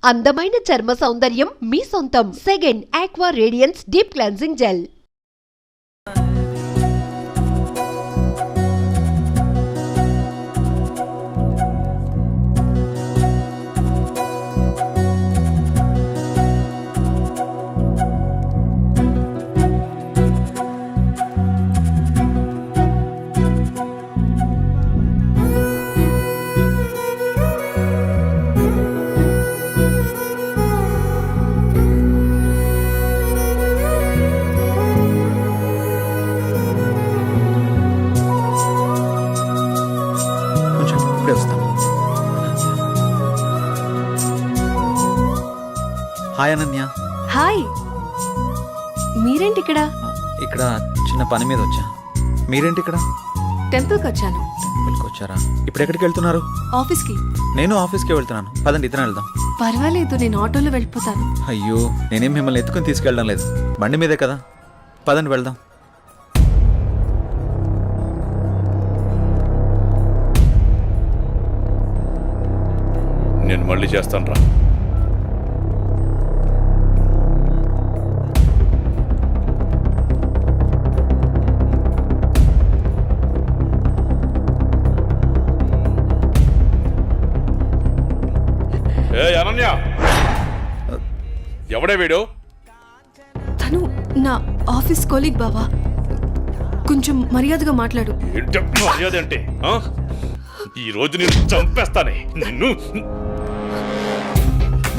అందమైన చర్మ సౌందర్యం మీ సొంతం. Second aqua radiance deep cleansing gel. Hi Ananya. Hi, మీరేంటి ఇక్కడ? ఇక్కడ చిన్న పని మీద వచ్చా. మీరేంటి ఇక్కడ? టెంపుల్కి వచ్చాను. టెంపుల్కి వచ్చారా? ఇప్పుడు ఎక్కడికి వెళ్తున్నారు? ఆఫీస్కి. నేను ఆఫీస్కి వెళ్తున్నాను. పదండి, ఇద్దరం వెళ్దాం. పర్వాలేదు, నేను ఆటోలో వెళ్ళిపోతాను. అయ్యో, నేనేం మిమ్మల్ని ఎత్తుకుని తీసుకెళ్ళడం లేదు, బండి మీదే కదా. పదండి వెళ్దాం. నేను మళ్ళీ చేస్తాను రా. అనన్య, ఎవడే వీడు? తను నా ఆఫీస్ కొలీగ్ బావా. కొంచెం మర్యాదగా మాట్లాడు. ఏంటి మర్యాద అంటే? ఈ రోజు నేను చంపేస్తానే నిన్ను.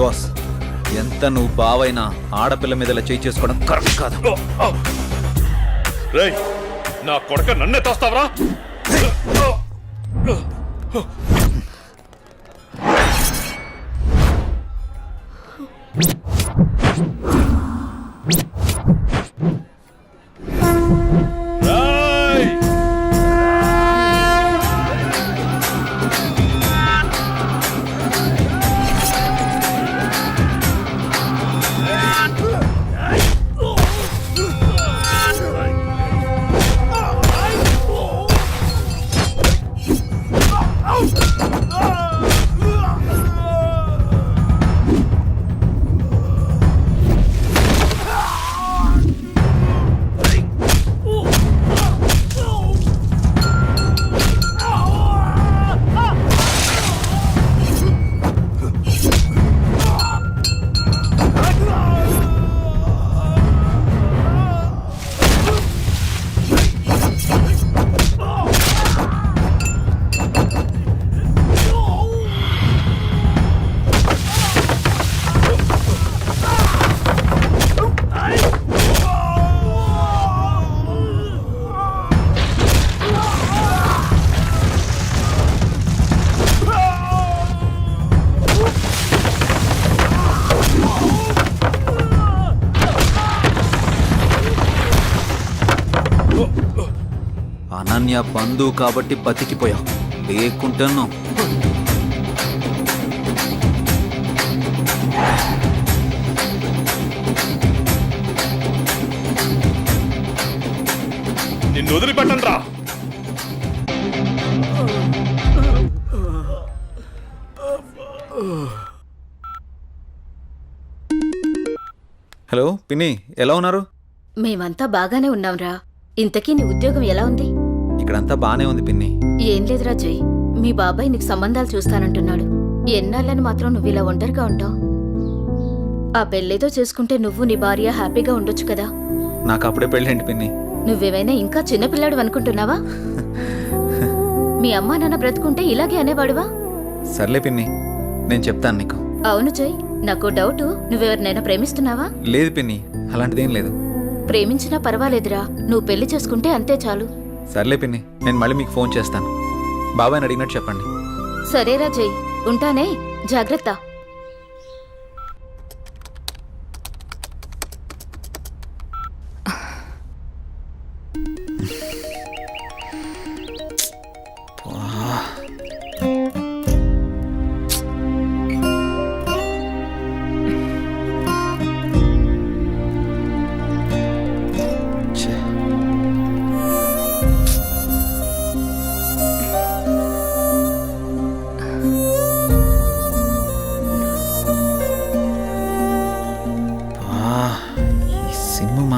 బాస్, ఎంత నువ్వు బావైనా ఆడపిల్ల మీద ఇలా చేయి చేసుకోవడం కరెక్ట్ కాదు. రేయ్, నా కొడక నన్నే తోస్తావరా? అనన్య బంధువు కాబట్టి బతికిపోయావు, లేకుంటున్నావు. నిన్ను వదిలిపెట్టను రా. హలో పిన్ని, ఎలా ఉన్నారు? మేమంతా బాగానే ఉన్నాంరా. ఇంతకీ నీ ఉద్యోగం ఎలా ఉంది? ఇక్కడంతా బానే ఉంది పిన్ని. ఏం లేదురా జయ్, మీ బాబాయ్ నీకు సంబంధాలు చూస్తానంటున్నాడు. ఎన్నాళ్ళని మాత్రం నువ్వు ఇలా ఒంటరిగా ఉంటావు? ఆ పెళ్ళేదో చేసుకుంటే నువ్వు నీ భార్య హ్యాపీగా ఉండొచ్చు కదా. నాకు అప్పుడే పెళ్ళేంటి పిన్ని? నువ్వేమైనా ఇంకా చిన్నపిల్లాడు అనుకుంటున్నావా? మీ అమ్మా నాన్న బ్రతుకుంటే ఇలాగే అనేవాడువా? సర్లే పిన్ని, నేను చెప్తాను నీకు. అవును జయ్, నాకు డౌట్, నువ్వెవరినైనా ప్రేమిస్తున్నావా? లేదు పిన్ని, అలాంటిదేం లేదు. ప్రేమించినా పర్వాలేదురా, నువ్వు పెళ్లి చేసుకుంటే అంతే చాలు. సర్లే పిన్ని, నేను మళ్ళీ మీకు ఫోన్ చేస్తాను. బాబాయ్ని అడిగినట్టు చెప్పండి. సరేరా జయ్, ఉంటానే, జాగ్రత్త.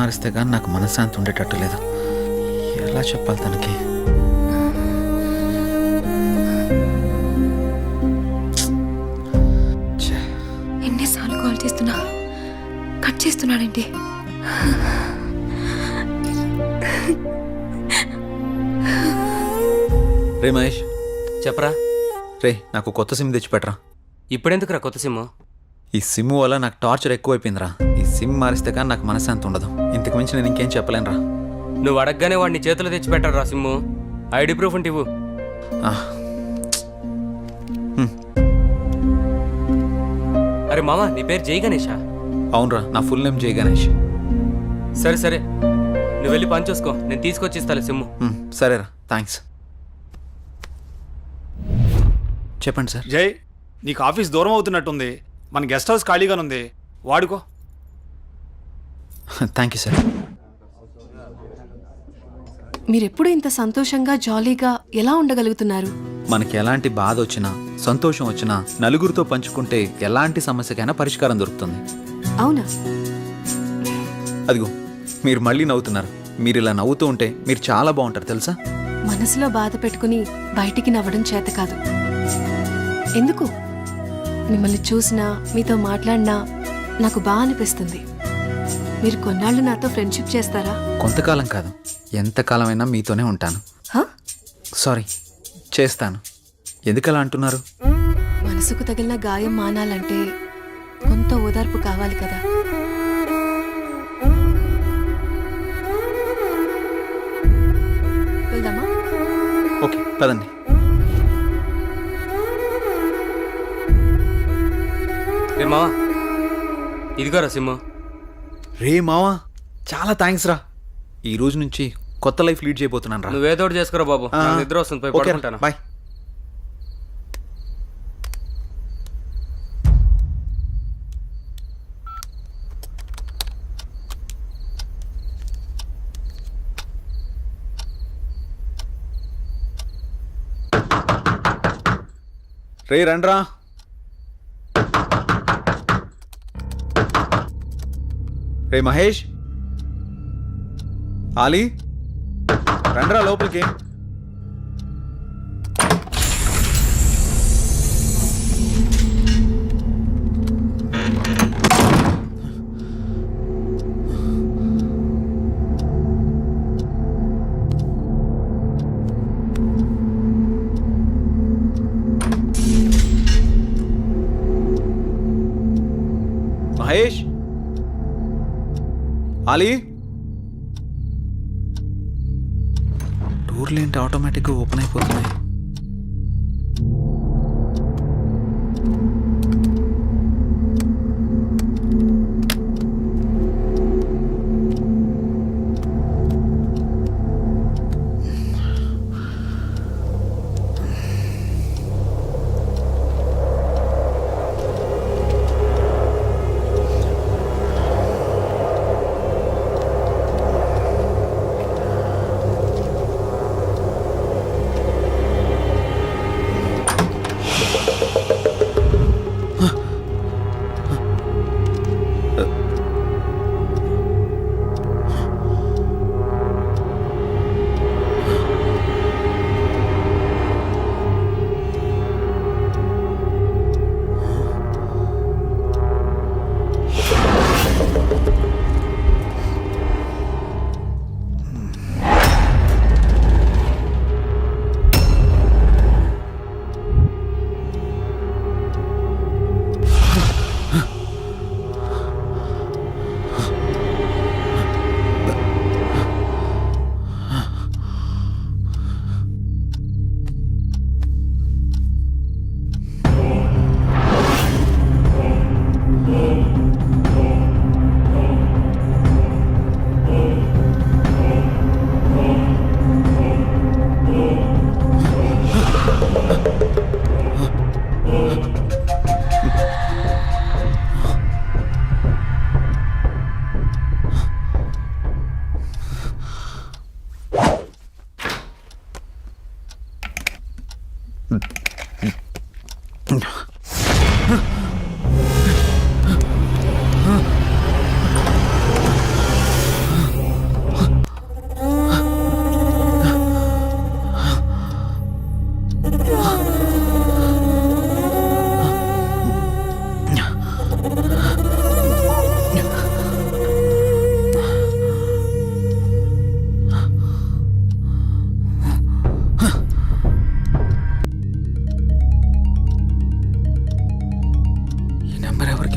మారిస్తే కానీ నాకు మనశ్శాంతి ఉండేటట్టు లేదు. ఎలా చెప్పాలి తనకి? ఎన్నిసార్లు కాల్ చేస్తున్నా కట్ చేస్తున్నాడండి. రే మహేష్, చెప్పరా. రే నాకు కొత్త సిమ్ తెచ్చిపెట్టరా. ఇప్పుడెందుకురా కొత్త సిమ్? ఈ సిమ్ వల్ల నాకు టార్చర్ ఎక్కువైపోయిందిరా. ఈ సిమ్ మారిస్తే కానీ నాకు మనశ్శాంతి ఉండదు. ఇంతకు మించి నేను ఇంకేం చెప్పలేనురా. నువ్వు అడగగానే వాడిని చేతిలో తెచ్చి పెట్టరా సిమ్ము. ఐడి ప్రూఫ్ ఉంటే ఇవ్వు. అరే మామ, నీ పేరు జై గణేషా? అవునరా, నా ఫుల్ నేమ్ జై గణేష్. సరే సరే, నువ్వు వెళ్ళి పని చూసుకో, నేను తీసుకొచ్చి ఇస్తాలే సిమ్ము. సరేరా, థ్యాంక్స్. చెప్పండి సార్. జై, నీకు ఆఫీస్ దూరం అవుతున్నట్టుంది. మన గెస్ట్ హౌస్ ఖాళీగానుంది, వాడుకో. Thank you sir. మీరెప్పుడు ఇంత సంతోషంగా జాలీగా ఎలా ఉండగలుగుతున్నారు? మనకి ఎలాంటి బాధ వచ్చినా సంతోషం వచ్చినా నలుగురితో పంచుకుంటే ఎలాంటి సమస్యకైనా పరిష్కారం దొరుకుతుంది. అవునా? అదిగో మీరు మళ్ళీ నవ్వుతున్నారు. మీరు ఇలా నవ్వుతూ ఉంటే మీరు చాలా బాగుంటారు తెలుసా. మనసులో బాధ పెట్టుకుని బయటికి నవ్వడం చేత కాదు. ఎందుకు? మిమ్మల్ని చూసినా మీతో మాట్లాడినా నాకు బాగా అనిపిస్తుంది. మీరు కొన్నాళ్ళు నాతో ఫ్రెండ్షిప్ చేస్తారా? కొంతకాలం కాదు, ఎంతకాలమైనా మీతోనే ఉంటాను. హ? సారీ, చేస్తాను. ఎందుకలా అంటున్నారు? మనసుకు తగిలిన గాయం మానాలంటే కొంత ఓదార్పు కావాలి కదా. వెళ్దామా? ఓకే పదండి. రే మావా, ఇదిగోరా సిమ్ము. రే మావా, చాలా థ్యాంక్స్ రా. ఈ రోజు నుంచి కొత్త లైఫ్ లీడ్ చేయబోతున్నాను రా. నువ్వేదోటి చేసుకురా బాబు, నాకు నిద్ర వస్తుంది, పోయి పడుకుంటాను. బాయ్. రే రండ్రా. రే మహేష్, ఆలీ, రండ్రా లోపలికి. మహేష్, ఆలీ, డోర్లు ఏంటి ఆటోమేటిక్గా ఓపెన్ అయిపోతున్నాయి?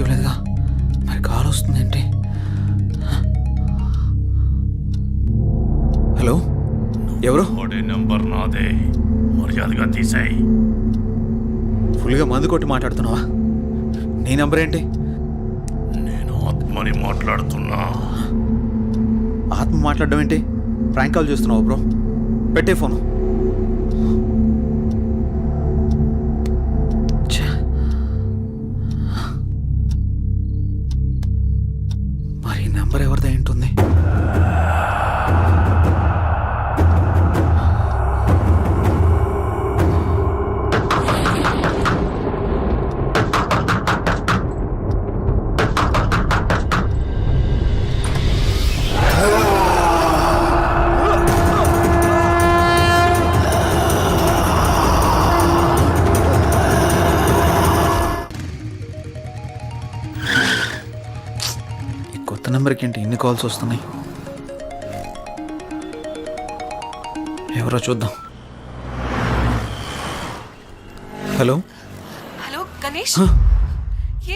ఇవ్వలేదుగా, మరి కాల్ వస్తుందేంటి? హలో, ఎవరు? వాడే నెంబర్ నాదే, మర్యాదగా తీసేయ్. ఫుల్గా మందు కొట్టి మాట్లాడుతున్నావా? నీ నంబర్ ఏంటి? నేను ఆత్మని మాట్లాడుతున్నా. ఆత్మ మాట్లాడడం ఏంటి? ప్రాంక్ కాల్ చేస్తున్నావు బ్రో. పెట్టే ఫోను. ఛే. మరి ఈ నంబర్ ఎవరిదై ఉంటుంది? కొత్త నెంబర్కి ఏంటి ఇన్ని కాల్స్ వస్తున్నాయి? ఎవరో చూద్దాం. హలో హలో గణేష్,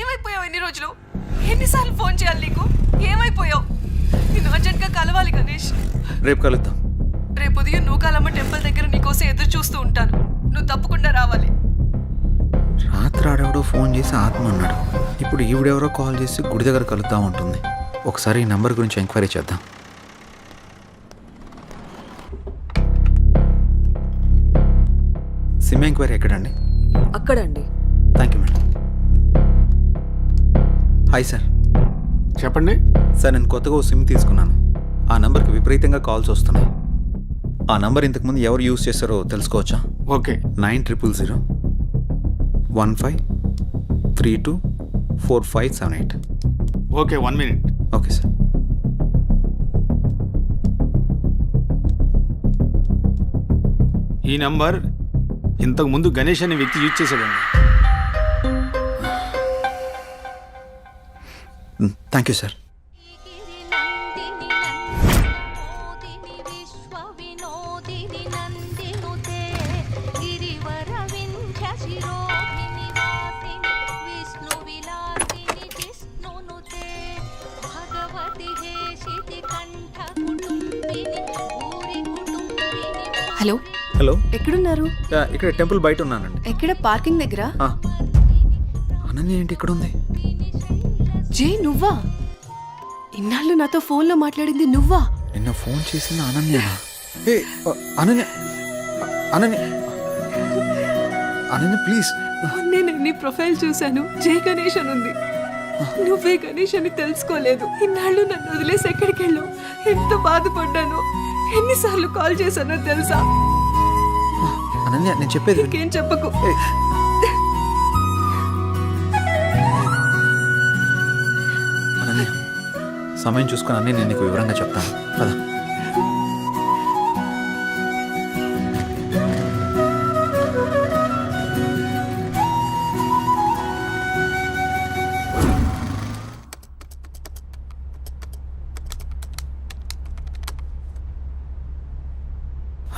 ఏమైపోయావు? ఎన్ని రోజులు, ఎన్నిసార్లు ఫోన్ చేయాలి నీకు? ఏమైపోయావు? నేను అర్జెంట్గా కలవాలి గణేష్. రేపు కలుద్దాం. రేపు ఉదయం నూకాలమ్మ టెంపుల్ దగ్గర నీకోసం ఎదురు చూస్తూ ఉంటాను. నువ్వు తప్పకుండా రావాలి. రాత్రి ఆడెవడో ఫోన్ చేసి ఆత్మ అన్నాడు. ఇప్పుడు ఈవిడెవరో కాల్ చేసి గుడి దగ్గర కలుద్దాం ఉంటుంది. ఒకసారి ఈ నంబర్ గురించి ఎంక్వైరీ చేద్దాం. సిమ్ ఎంక్వైరీ ఎక్కడండి? అక్కడండి. Thank you madam. Hi sir. చెప్పండి. సార్, నేను కొత్తగా ఓ సిమ్ తీసుకున్నాను. ఆ నంబర్కి విపరీతంగా కాల్స్ వస్తున్నాయి. ఆ నంబర్ ఇంతకుముందు ఎవరు యూజ్ చేస్తారో తెలుసుకోవచ్చా? Okay. 900015324578. Okay, 1 minute. Okay sir. ఈ నంబర్ ఇంతకు ముందు గణేష్ అనే వ్యక్తి యూజ్ చేశాడండి. Thank you sir. Hello, hello. ఎక్కడున్నారు? ఇక్కడ టెంపుల్ బయట ఉన్నానండి. ఎక్కడ? పార్కింగ్ దగ్గర. అనన్య ఏంటి ఇక్కడ ఉంది? జే, నువ్వా? ఇన్నాళ్ళు నాతో ఫోన్లో మాట్లాడింది నువ్వా? నిన్న ఫోన్ చేసింది అనన్య. అనన్య అనన్య అనన్య ప్లీజ్. నేను నీ ప్రొఫైల్ చూశాను, జే గణేష్ అని ఉంది. నువ్వే గణేష్ అని తెలుసుకోలేదు. ఇన్నాళ్ళు నన్ను వదిలేసి ఎక్కడికి వెళ్ళావు? ఎంత బాధపడ్డాను, ఎన్నిసార్లు కాల్ చేశానో తెలుసా? అనన్య, నేను చెప్పేది విను. ఇంకేం చెప్పకు. అనన్య, సమయం చూసుకొని అన్నీ నేను నీకు వివరంగా చెప్తాను. పద.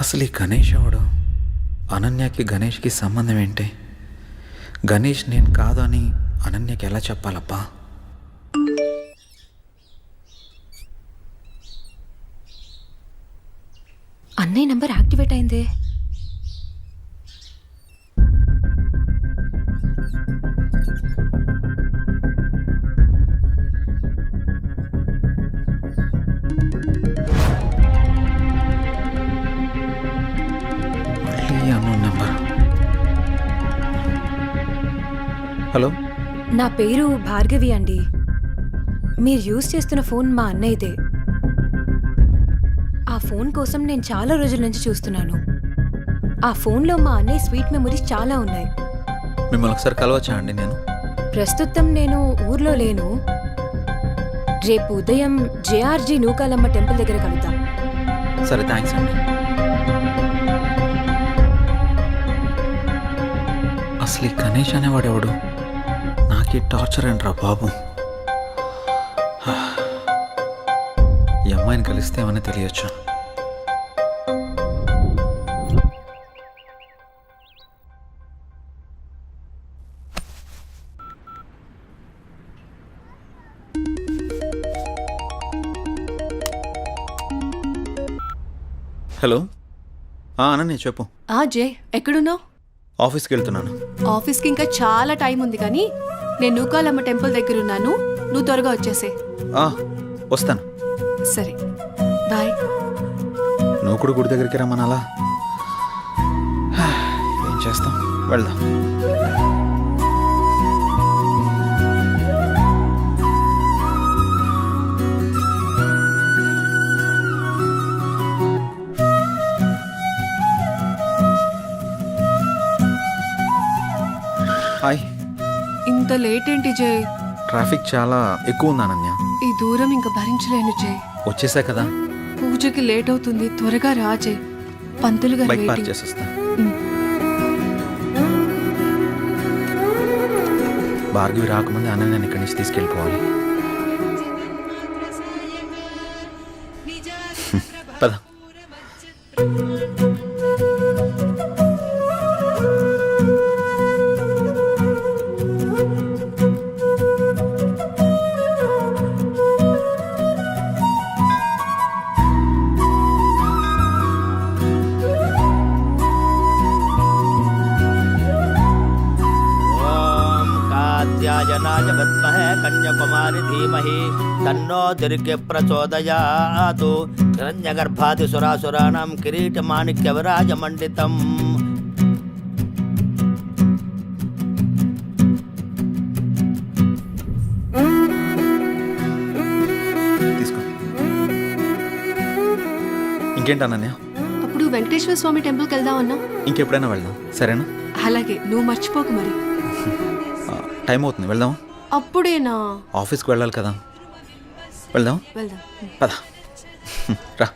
అసలు ఈ గణేష్ ఎవడు? అనన్యకి గణేష్కి సంబంధం ఏంటి? గణేష్ నేను కాదు అని అనన్యకి ఎలా చెప్పాలబ్బా? అన్నయ్య నంబర్ యాక్టివేట్ అయిందే. Unknown number. హలో, నా పేరు భార్గవి అండి. మీరు యూజ్ చేస్తున్న ఫోన్ మా అన్నయ్యదే. ఆ ఫోన్ కోసం నేను చాలా రోజుల నుంచి చూస్తున్నాను. ఆ ఫోన్లో మా అన్నయ్య స్వీట్ మెమరీస్ చాలా ఉన్నాయి. మిమ్మల్ని ఒకసారి కలవచ్చా అండి? నేను ప్రస్తుతం నేను ఊర్లో లేను. రేపు ఉదయం జేఆర్జీ నూకాలమ్మ టెంపుల్ దగ్గర కలుద్దాం. సరే, థ్యాంక్స్ అండి. అసలు ఈ గణేష్ అనేవాడు ఎవడు? నాకే టార్చర్ అంటరా బాబు. ఈ అమ్మాయిని కలిస్తే ఏమన్నా తెలియచ్చు. హలో అనన్య చెప్పు. జే ఎక్కడున్నావు? ఆఫీస్కి వెళ్తున్నాను. ఆఫీస్కి ఇంకా చాలా టైం ఉంది కానీ నేను నూకాలమ్మ టెంపుల్ దగ్గర ఉన్నాను, నువ్వు త్వరగా వచ్చేసే. వస్తాను. సరే బాయ్. నువ్వు కూడా గుడి దగ్గరికి రమ్మనాలా? ఏం చేస్తాం, వెళ్దాం. హాయ్. ఇంత లేట్ ఏంటి జయ్? ట్రాఫిక్ చాలా ఎక్కువ ఉంది అనన్య. ఈ దూరం ఇంకా భరించలేను జయ్. వచ్చేసా కదా. పూజకి లేట్ అవుతుంది, త్వరగా రా జయ్. పంతులు గారు బైక్ పార్క్ waiting. చేసేస్తా. భార్గవి రాకముందే అనన్యని ఇక్కడి నుంచి తీసుకెళ్ళిపోవాలి. పద. कात्यायनाय विद्महे कन्याकुमारी धीमहि तन्नो दुर्गे प्रचोदयातु हिरण्यगर्भादिसुरासुराणां किरीटमाणिक्यविराजमण्डितम् తీసుకో. ఇంకేంటి అనన్య? అప్పుడు వెంకటేశ్వర స్వామి టెంపుల్కి వెళ్దామన్నా. ఇంకెప్పుడైనా వెళ్దాం, సరేనా? అలాగే, నువ్వు మర్చిపోకు మరి. టైం అవుతుంది, వెళ్దాం. అప్పుడేనా? ఆఫీస్కి వెళ్ళాలి కదా. వెళ్దాం. వెళ్దాం. పద. రా.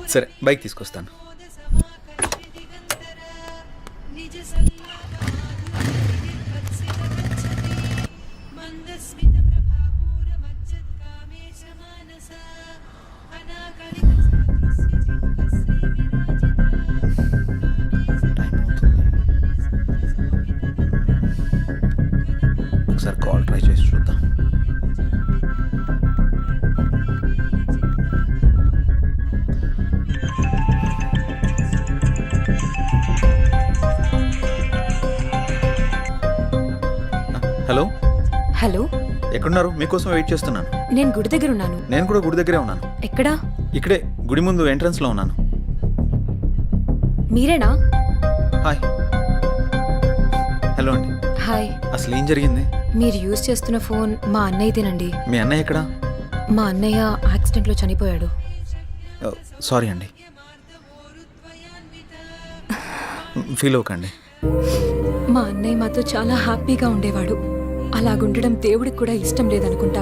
సరే, బైక్ తీసుకొస్తాను. ఒకసారి కాల్ ట్రై చేసి చూద్దాం. హలో. హలో, ఎక్కడున్నారు? మీకోసం వెయిట్ చేస్తున్నాను. నేను గుడి దగ్గర ఉన్నాను. నేను కూడా గుడి దగ్గరే ఉన్నాను. ఎక్కడా? ఇక్కడే గుడి ముందు ఎంట్రన్స్లో ఉన్నాను. మీరేనా? హాయ్. హలో అండి. హాయ్. అసలు ఏం జరిగింది? మీరు యూజ్ చేస్తున్న ఫోన్ మా అన్నయ్యదేనండి. మీ అన్నయ్య ఎక్కడా? మా అన్నయ్య యాక్సిడెంట్లో చనిపోయాడు. సారీ అండి. ఫీల్ అవ్వకండి. మా అన్నయ్య మాతో చాలా హ్యాపీగా ఉండేవాడు. అలాగుండడం దేవుడికి కూడా ఇష్టం లేదనుకుంటా.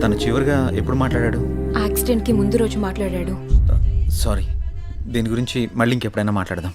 తను చివరిగా ఎప్పుడు మాట్లాడాడు? యాక్సిడెంట్కి ముందు రోజు మాట్లాడాడు. సారీ. దీని గురించి మళ్ళీ ఇంకెప్పుడైనా మాట్లాడదాం.